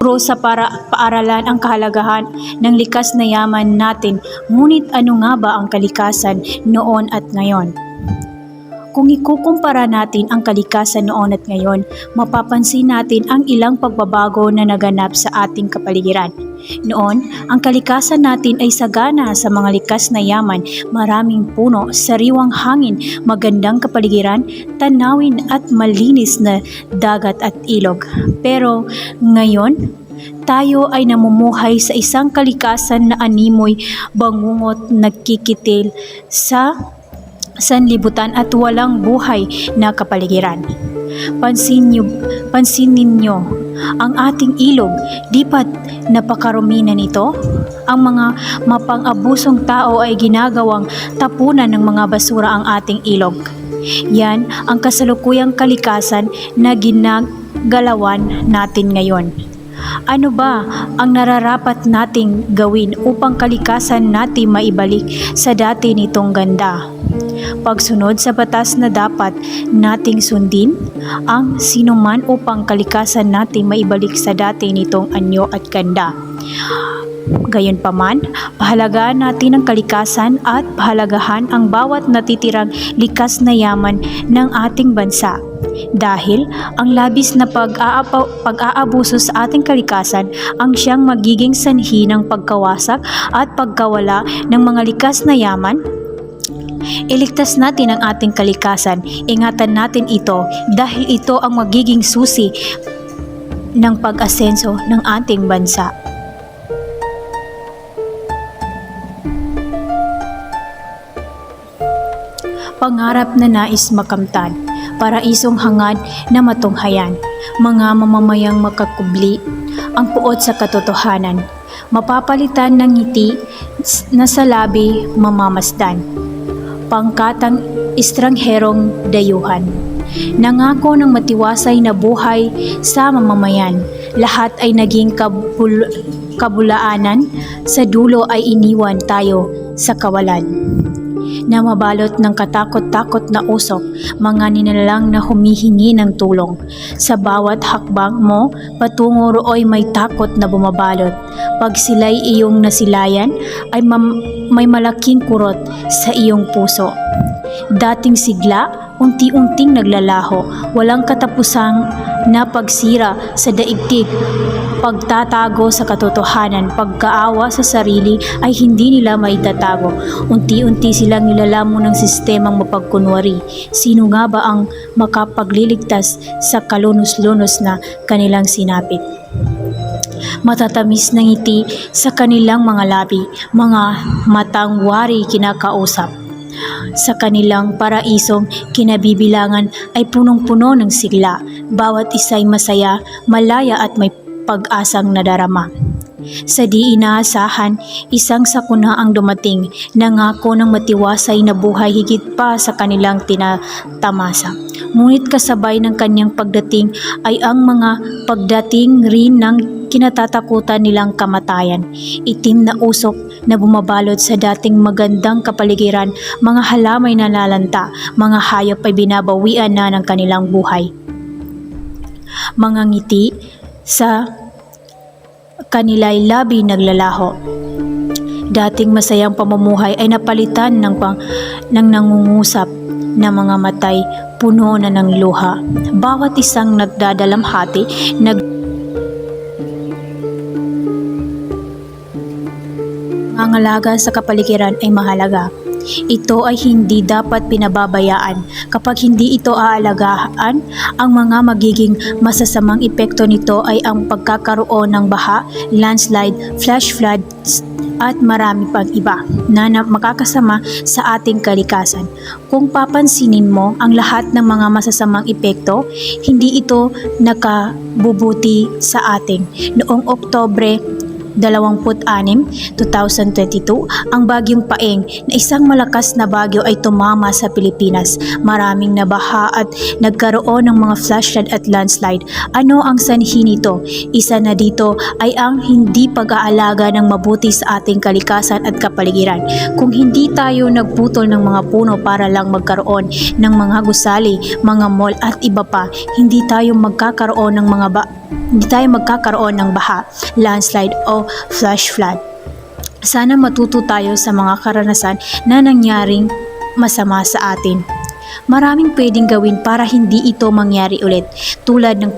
Tinuturo sa paaralan ang kahalagahan ng likas na yaman natin, ngunit ano nga ba ang kalikasan noon at ngayon? Kung ikukumpara natin ang kalikasan noon at ngayon, mapapansin natin ang ilang pagbabago na naganap sa ating kapaligiran. Noon, ang kalikasan natin ay sagana sa mga likas na yaman, maraming puno, sariwang hangin, magandang kapaligiran, tanawin at malinis na dagat at ilog. Pero ngayon, tayo ay namumuhay sa isang kalikasan na animoy, bangungot, nagkikitil sa sanlibutan at walang buhay na kapaligiran. Pansin ninyo ang ating ilog, di ba't napakarumi na nito? Ang mga mapang-abusong tao ay ginagawang tapunan ng mga basura ang ating ilog. Yan ang kasalukuyang kalikasan na ginagalawan natin ngayon. Ano ba ang nararapat nating gawin upang kalikasan natin maibalik sa dati nitong ganda? Pagsunod sa batas na dapat nating sundin ang sinuman upang kalikasan natin maibalik sa dati nitong anyo at ganda. Gayunpaman, pahalagaan natin ang kalikasan at pahalagahan ang bawat natitirang likas na yaman ng ating bansa. Dahil ang labis na pag-aabuso sa ating kalikasan ang siyang magiging sanhi ng pagkawasak at pagkawala ng mga likas na yaman. Iligtas natin ang ating kalikasan, ingatan natin ito dahil ito ang magiging susi ng pag-asenso ng ating bansa. Pangarap na nais makamtan, paraisong hangad na matunghayan, mga mamamayang makakubli, ang puot sa katotohanan, mapapalitan ng ngiti na sa labi mamamasdan, pangkatang estrangherong dayuhan. Nangako ng matiwasay na buhay sa mamamayan, lahat ay naging kabulaanan, sa dulo ay iniwan tayo sa kawalan. Na mabalot ng katakot-takot na usok, mga nilalang na humihingi ng tulong. Sa bawat hakbang mo, patungo rooy may takot na bumabalot. Pag sila'y iyong nasilayan, ay may malaking kurot sa iyong puso. Dating sigla, unti-unting naglalaho, walang katapusang na pagsira sa daigdig, pagtatago sa katotohanan, pagkaawa sa sarili ay hindi nila maitatago. Unti-unti silang nilalamon ng sistemang mapagkunwari. Sino nga ba ang makapagliligtas sa kalunos-lunos na kanilang sinapit? Matatamis ng ngiti sa kanilang mga labi, mga matang wari kinakausap. Sa kanilang paraisong kinabibilangan ay punong-puno ng sigla. Bawat isa'y masaya, malaya at may pag-asang nadarama. Sa di inaasahan, isang sakuna ang dumating, nangako ng matiwasay na buhay higit pa sa kanilang tinatamasa. Ngunit kasabay ng kanyang pagdating ay ang mga pagdating rin ng kinatatakutan nilang kamatayan. Itim na usok na bumabalot sa dating magandang kapaligiran, mga halamay na lalanta, mga hayop ay binabawian na ng kanilang buhay. Mga ngiti sa kanila'y labi naglalaho. Dating masayang pamumuhay ay napalitan ng nangungusap na mga matay, puno na ng luha. Bawat isang nagdadalamhati, nangangalaga sa kapaligiran ay mahalaga. Ito ay hindi dapat pinababayaan. Kapag hindi ito aalagaan, ang mga magiging masasamang epekto nito ay ang pagkakaroon ng baha, landslide, flash floods, at marami pang iba na makakasama sa ating kalikasan. Kung papansinin mo ang lahat ng mga masasamang epekto, hindi ito nakabubuti sa atin. Noong Oktubre 26, 2022, ang bagyong Paeng na isang malakas na bagyo ay tumama sa Pilipinas. Maraming nabaha at nagkaroon ng mga flash flood at landslide. Ano ang sanhi nito? Isa na dito ay ang hindi pag-aalaga ng mabuti sa ating kalikasan at kapaligiran. Kung hindi tayo nagputol ng mga puno para lang magkaroon ng mga gusali, mga mall at iba pa, hindi tayo magkakaroon ng hindi tayo magkakaroon ng baha, landslide o flash flood. Sana matuto tayo sa mga karanasan na nangyaring masama sa atin. Maraming pwedeng gawin para hindi ito mangyari ulit, tulad ng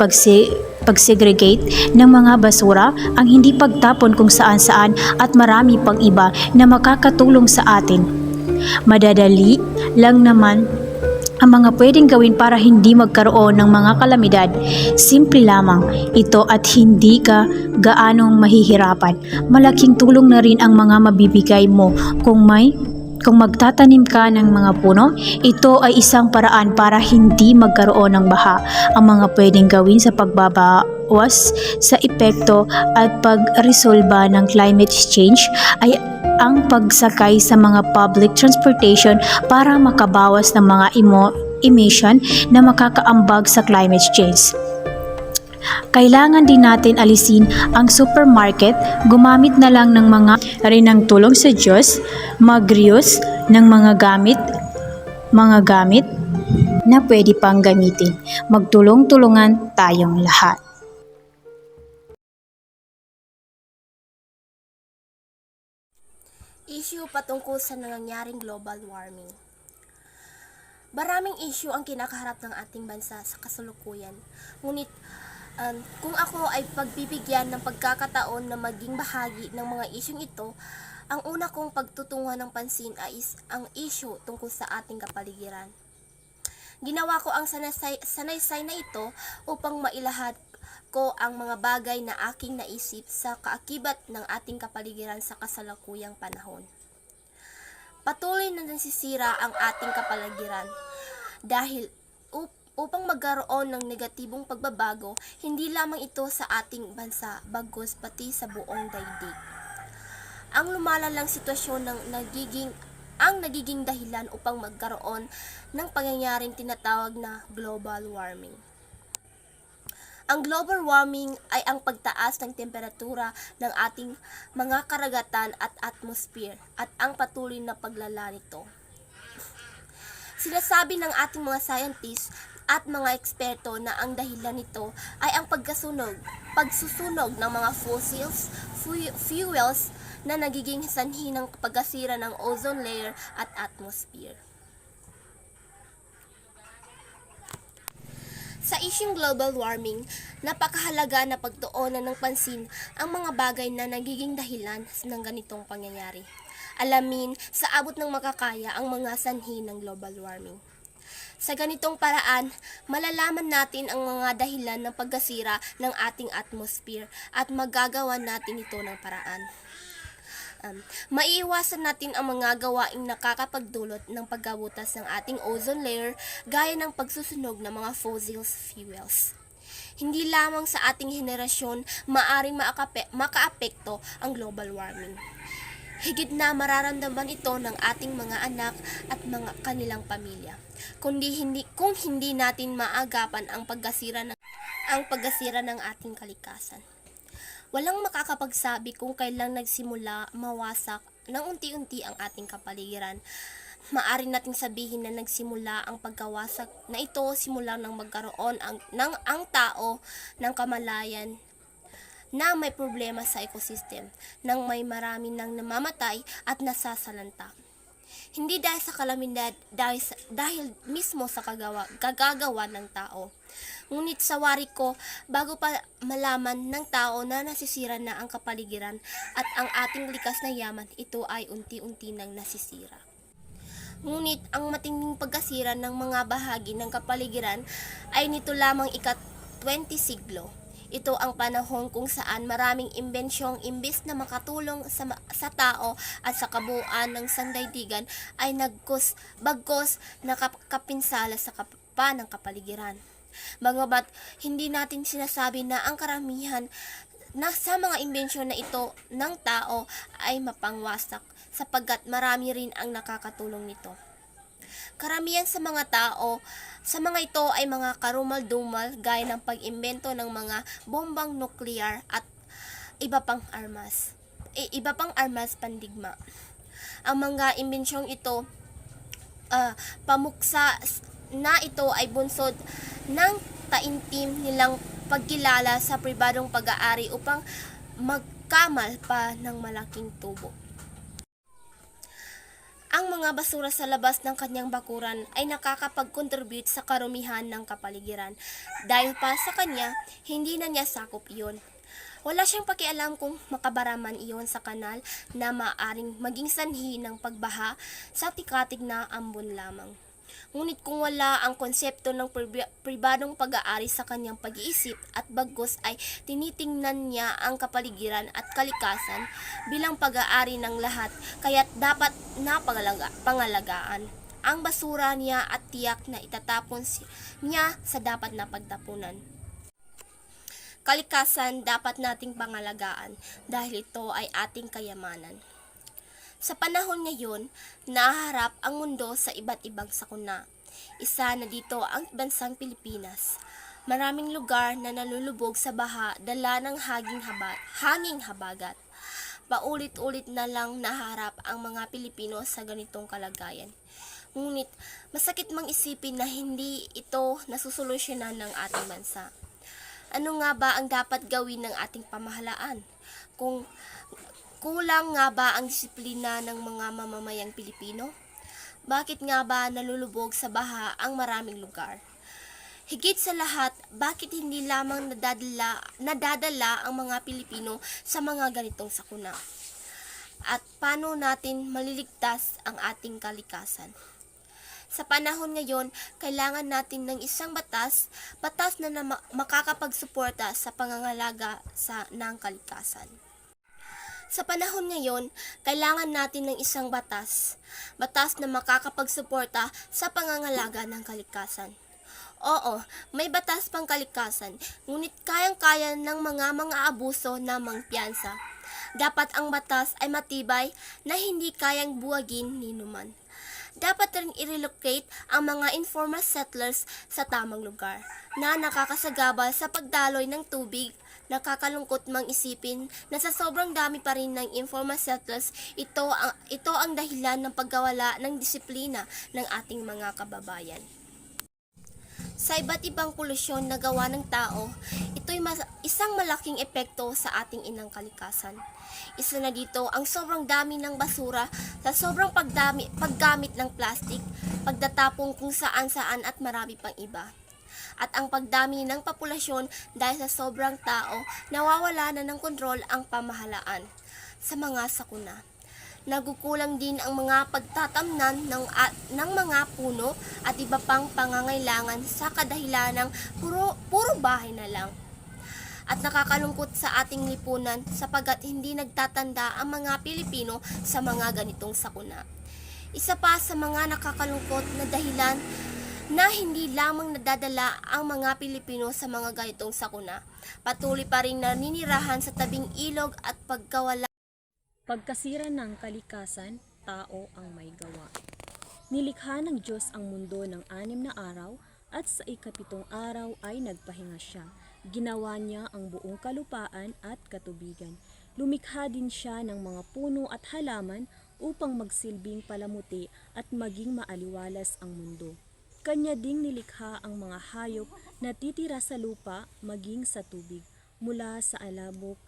pagsegregate ng mga basura, ang hindi pagtapon kung saan-saan at marami pang iba na makakatulong sa atin. Madadali lang naman ang mga pwedeng gawin para hindi magkaroon ng mga kalamidad. Simple lamang ito at hindi ka gaanong mahihirapan. Malaking tulong na rin ang mga mabibigay mo kung magtatanim ka ng mga puno. Ito ay isang paraan para hindi magkaroon ng baha. Ang mga pwedeng gawin sa pagbabawas sa epekto at pagresolba ng climate change ay ang pagsakay sa mga public transportation para makabawas ng mga emission na makakaambag sa climate change. Kailangan din natin alisin ang supermarket, gumamit na lang ng mga rinang tulong sa Diyos, mag-reuse ng mga gamit na pwede pang gamitin. Magtulong-tulungan tayong lahat. Issue patungkol sa nangyayaring global warming. Maraming issue ang kinakaharap ng ating bansa sa kasalukuyan. Ngunit kung ako ay pagbibigyan ng pagkakataon na maging bahagi ng mga isyung ito, ang una kong pagtutunguhan ng pansin ay ang issue tungkol sa ating kapaligiran. Ginawa ko ang sanaysay na ito upang mailahad ko ang mga bagay na aking naisip sa kaakibat ng ating kapaligiran sa kasalukuyang panahon. Patuloy na nasisira ang ating kapaligiran dahil upang magkaroon ng negatibong pagbabago, hindi lamang ito sa ating bansa, bagkus pati sa buong daigdig. Ang lumalalang sitwasyon ng nagiging dahilan upang magkaroon ng pangyayaring tinatawag na global warming. Ang global warming ay ang pagtaas ng temperatura ng ating mga karagatan at atmosphere at ang patuloy na paglala nito. Sinasabi ng ating mga scientists at mga eksperto na ang dahilan nito ay ang pagsusunog ng mga fuels na nagiging sanhi ng pagkasira ng ozone layer at atmosphere. Sa isyung global warming, napakahalaga na pagtuunan ng pansin ang mga bagay na nagiging dahilan ng ganitong pangyayari. Alamin sa abot ng makakaya ang mga sanhi ng global warming. Sa ganitong paraan, malalaman natin ang mga dahilan ng pagkasira ng ating atmosphere at magagawa natin ito ng paraan. Maiiwasan natin ang mga gawaing nakakapagdulot ng pagkabutas ng ating ozone layer gaya ng pagsusunog ng mga fossil fuels. Hindi lamang sa ating henerasyon maaring makaapekto ang global warming. Higit na mararamdaman ito ng ating mga anak at mga kanilang pamilya. Kung hindi natin maagapan ang pagkasira ng ating kalikasan. Walang makakapagsabi kung kailan nagsimula mawasak ng unti-unti ang ating kapaligiran. Maaari nating sabihin na nagsimula ang pagkawasak na ito simula nang magkaroon ang tao ng kamalayan na may problema sa ecosystem, nang may marami nang namamatay at nasasalanta. Hindi dahil sa kalamidad, dahil mismo sa kagagawa ng tao. Ngunit sa wari ko, bago pa malaman ng tao na nasisira na ang kapaligiran at ang ating likas na yaman, ito ay unti-unti nang nasisira. Ngunit ang matinding pagkasira ng mga bahagi ng kapaligiran ay nito lamang ika-20 siglo. Ito ang panahon kung saan maraming imbensyong imbis na makatulong sa tao at sa kabuuan ng sandaigdigan ay bagkos nakapinsala sa kapa ng kapaligiran. Bagamat hindi natin sinasabi na ang karamihan na sa mga imbensyon na ito ng tao ay mapangwasak sapagkat marami rin ang nakakatulong nito. Karamihan sa mga ito ay mga karumal-dumal gaya ng pag-imbento ng mga bombang nuklear at iba pang armas pandigma. Ang mga imbensyong ito, pamuksa na ito ay bunsod ng taimtim nilang pagkilala sa pribadong pag-aari upang magkamal pa ng malaking tubo. Ang mga basura sa labas ng kanyang bakuran ay nakakapag-contribute sa karumihan ng kapaligiran. Dahil pa sa kanya, hindi na niya sakop iyon. Wala siyang pakialam kung makabaraman iyon sa kanal na maaring maging sanhi ng pagbaha sa tikatig na ambon lamang. Ngunit kung wala ang konsepto ng pribadong pag-aari sa kanyang pag-iisip at bagkus ay tinitingnan niya ang kapaligiran at kalikasan bilang pag-aari ng lahat, kaya't dapat na pangalagaan ang basura niya at tiyak na itatapon niya sa dapat na pagtapunan. Kalikasan dapat nating pangalagaan dahil ito ay ating kayamanan. Sa panahon ngayon, nahaharap ang mundo sa iba't ibang sakuna. Isa na dito ang bansang Pilipinas. Maraming lugar na nalulubog sa baha dala ng hanging habagat. Paulit-ulit na lang naharap ang mga Pilipino sa ganitong kalagayan. Ngunit masakit mang isipin na hindi ito nasusolusyonan ng ating bansa. Ano nga ba ang dapat gawin ng ating pamahalaan? Kung kulang nga ba ang disiplina ng mga mamamayang Pilipino? Bakit nga ba nalulubog sa baha ang maraming lugar? Higit sa lahat, bakit hindi lamang nadadala ang mga Pilipino sa mga ganitong sakuna? At paano natin maliligtas ang ating kalikasan? Sa panahon ngayon, kailangan natin ng isang batas na makakapagsuporta sa pangangalaga ng kalikasan. Sa panahon ngayon, kailangan natin ng isang batas na makakapagsuporta sa pangangalaga ng kalikasan. Oo, may batas pang kalikasan, ngunit kayang-kaya ng mga abuso na mangpiyansa. Dapat ang batas ay matibay na hindi kayang buwagin ni numan. Dapat rin i-relocate ang mga informal settlers sa tamang lugar na nakakasagabal sa pagdaloy ng tubig. Nakakalungkot mang isipin na sa sobrang dami pa rin ng informal settlers, ito ang dahilan ng pagkawala ng disiplina ng ating mga kababayan. Sa iba't ibang polusyon na gawa ng tao, ito'y isang malaking epekto sa ating inang kalikasan. Isa na dito ang sobrang dami ng basura sa sobrang paggamit ng plastic, pagtatapong kung saan-saan at marami pang iba. At ang pagdami ng populasyon dahil sa sobrang tao, nawawala na ng kontrol ang pamahalaan sa mga sakuna. Nagukulang din ang mga pagtatamnan ng mga puno at iba pang pangangailangan sa kadahilan ng puro bahay na lang. At nakakalungkot sa ating lipunan sapagat hindi nagtatanda ang mga Pilipino sa mga ganitong sakuna. Isa pa sa mga nakakalungkot na dahilan na hindi lamang nadadala ang mga Pilipino sa mga ganitong sakuna, patuloy pa rin naninirahan sa tabing ilog at Pagkasira ng kalikasan, tao ang may gawa. Nilikha ng Diyos ang mundo ng 6 na araw at sa ika-7 araw ay nagpahinga siya. Ginawa niya ang buong kalupaan at katubigan. Lumikha din siya ng mga puno at halaman upang magsilbing palamuti at maging maaliwalas ang mundo. Kanya ding nilikha ang mga hayop na titira sa lupa maging sa tubig. Mula sa alabok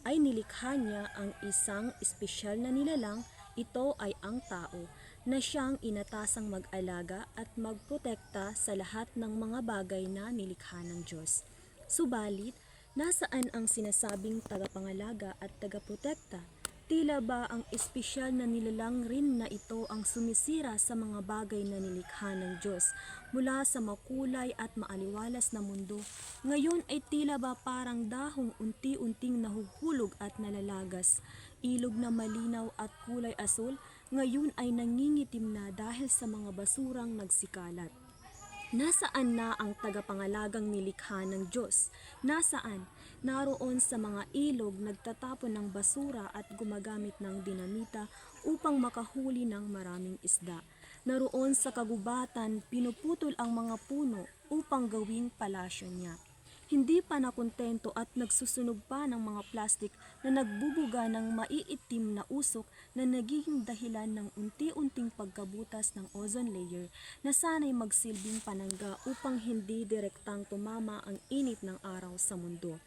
ay nilikha niya ang isang espesyal na nilalang, ito ay ang tao, na siyang inatasang mag-alaga at magprotekta sa lahat ng mga bagay na nilikha ng Diyos. Subalit, nasaan ang sinasabing tagapangalaga at tagaprotekta? Tila ba ang espesyal na nilalang rin na ito ang sumisira sa mga bagay na nilikha ng Diyos mula sa makulay at maaliwalas na mundo? Ngayon ay tila ba parang dahong unti-unting nahuhulog at nalalagas, ilog na malinaw at kulay asul, ngayon ay nangingitim na dahil sa mga basurang nagsikalat. Nasaan na ang tagapangalagang nilikha ng Diyos? Nasaan? Naroon sa mga ilog nagtatapon ng basura at gumagamit ng dinamita upang makahuli ng maraming isda. Naroon sa kagubatan pinuputol ang mga puno upang gawing palasyo niya. Hindi pa nakontento at nagsusunog pa ng mga plastik na nagbubuga ng maiitim na usok na nagiging dahilan ng unti-unting pagkabutas ng ozone layer na sana'y magsilbing panangga upang hindi direktang tumama ang init ng araw sa mundo.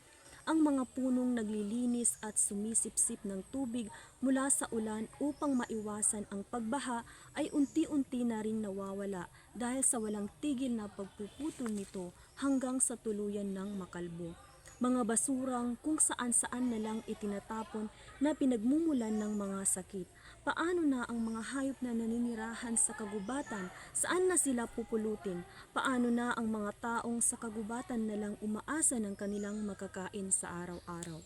Ang mga punong naglilinis at sumisipsip ng tubig mula sa ulan upang maiwasan ang pagbaha ay unti-unti na ring nawawala dahil sa walang tigil na pagpuputol nito hanggang sa tuluyan ng makalbo. Mga basurang kung saan-saan na lang itinatapon na pinagmumulan ng mga sakit. Paano na ang mga hayop na naninirahan sa kagubatan? Saan na sila pupulutin? Paano na ang mga taong sa kagubatan na lang umaasa ng kanilang makakain sa araw-araw?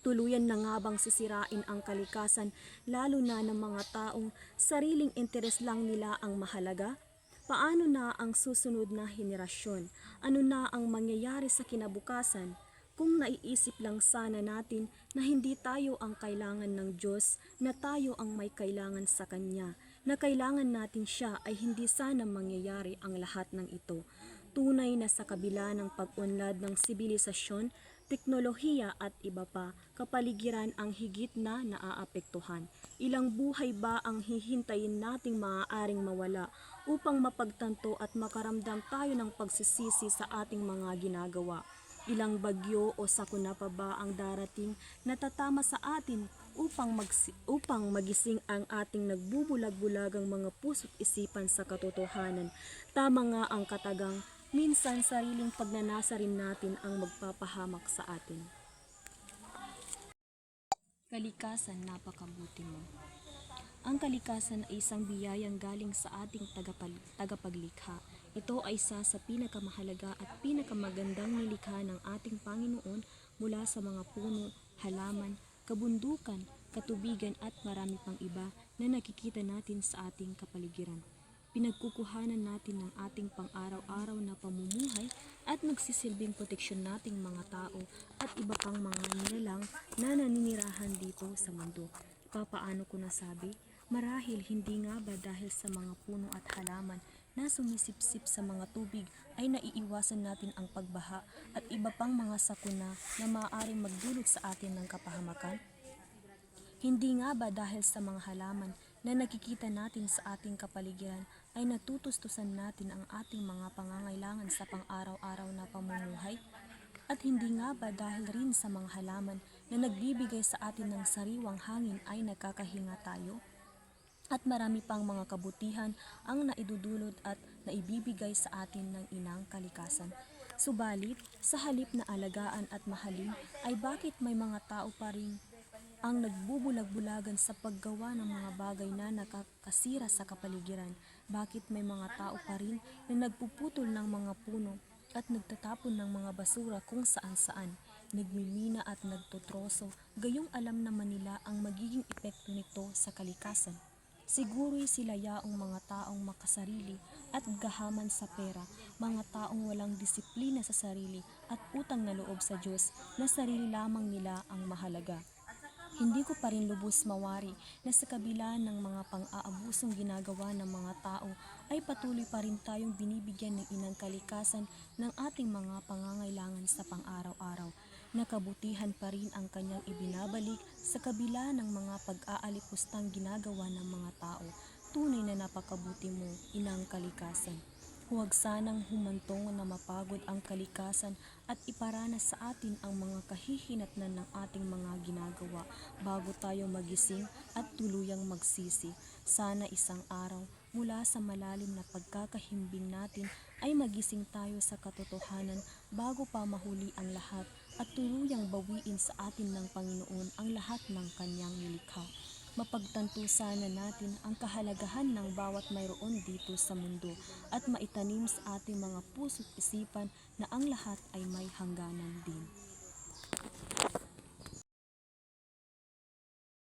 Tuluyan na nga bang sisirain ang kalikasan lalo na ng mga taong sariling interes lang nila ang mahalaga? Paano na ang susunod na henerasyon? Ano na ang mangyayari sa kinabukasan? Kung naiisip lang sana natin na hindi tayo ang kailangan ng Diyos, na tayo ang may kailangan sa Kanya, na kailangan natin Siya ay hindi sana mangyayari ang lahat ng ito. Tunay na sa kabila ng pag-unlad ng sibilisasyon, teknolohiya at iba pa, kapaligiran ang higit na naaapektuhan. Ilang buhay ba ang hihintayin nating maaaring mawala upang mapagtanto at makaramdam tayo ng pagsisisi sa ating mga ginagawa? Ilang bagyo o sakuna pa ba ang darating na tatama sa atin upang magising ang ating nagbubulag-bulagang mga puso't isipan sa katotohanan? Tama nga ang katagang, minsan sariling pagnanasa rin natin ang magpapahamak sa atin. Kalikasan, napakabuti mo. Ang kalikasan ay isang biyayang galing sa ating tagapaglikha. Ito ay isa sa pinakamahalaga at pinakamagandang nilikha ng ating Panginoon mula sa mga puno, halaman, kabundukan, katubigan at marami pang iba na nakikita natin sa ating kapaligiran. Pinagkukuhanan natin ng ating pang-araw-araw na pamumuhay at nagsisilbing proteksyon nating mga tao at iba pang mga nilalang na naninirahan dito sa mundo. Papaano ko nasabi? Marahil hindi nga ba dahil sa mga puno at halaman na sumisipsip sa mga tubig ay naiiwasan natin ang pagbaha at iba pang mga sakuna na maaaring magdulot sa atin ng kapahamakan? Hindi nga ba dahil sa mga halaman na nakikita natin sa ating kapaligiran ay natutustusan natin ang ating mga pangangailangan sa pang-araw-araw na pamumuhay? At hindi nga ba dahil rin sa mga halaman na nagbibigay sa atin ng sariwang hangin ay nagkakahinga tayo? At marami pang mga kabutihan ang naidudulot at naibibigay sa atin ng inang kalikasan. Subalit, sa halip na alagaan at mahalin, ay bakit may mga tao pa rin ang nagbubulag-bulagan sa paggawa ng mga bagay na nakakasira sa kapaligiran? Bakit may mga tao pa rin na nagpuputol ng mga puno at nagtatapon ng mga basura kung saan-saan, nagmimina at nagtotroso, gayong alam naman nila ang magiging epekto nito sa kalikasan? Siguro'y sila yaong mga taong makasarili at gahaman sa pera, mga taong walang disiplina sa sarili at utang na loob sa Diyos na sarili lamang nila ang mahalaga. Hindi ko pa rin lubos mawari na sa kabila ng mga pang-aabusong ginagawa ng mga tao ay patuloy pa rin tayong binibigyan ng inang kalikasan ng ating mga pangangailangan sa pang-araw-araw. Nakabutihan pa rin ang kanyang ibinabalik sa kabila ng mga pag-aalipustang ginagawa ng mga tao. Tunay na napakabuti mo, inang kalikasan. Huwag sanang humantong na mapagod ang kalikasan at iparanas sa atin ang mga kahihinatnan ng ating mga ginagawa bago tayo magising at tuluyang magsisi. Sana isang araw mula sa malalim na pagkakahimbing natin ay magising tayo sa katotohanan bago pa mahuli ang lahat at tuluyang bawiin sa atin ng Panginoon ang lahat ng kanyang nilikha. Mapagtanto sana natin ang kahalagahan ng bawat mayroon dito sa mundo at maitanim sa ating mga puso't isipan na ang lahat ay may hangganan din.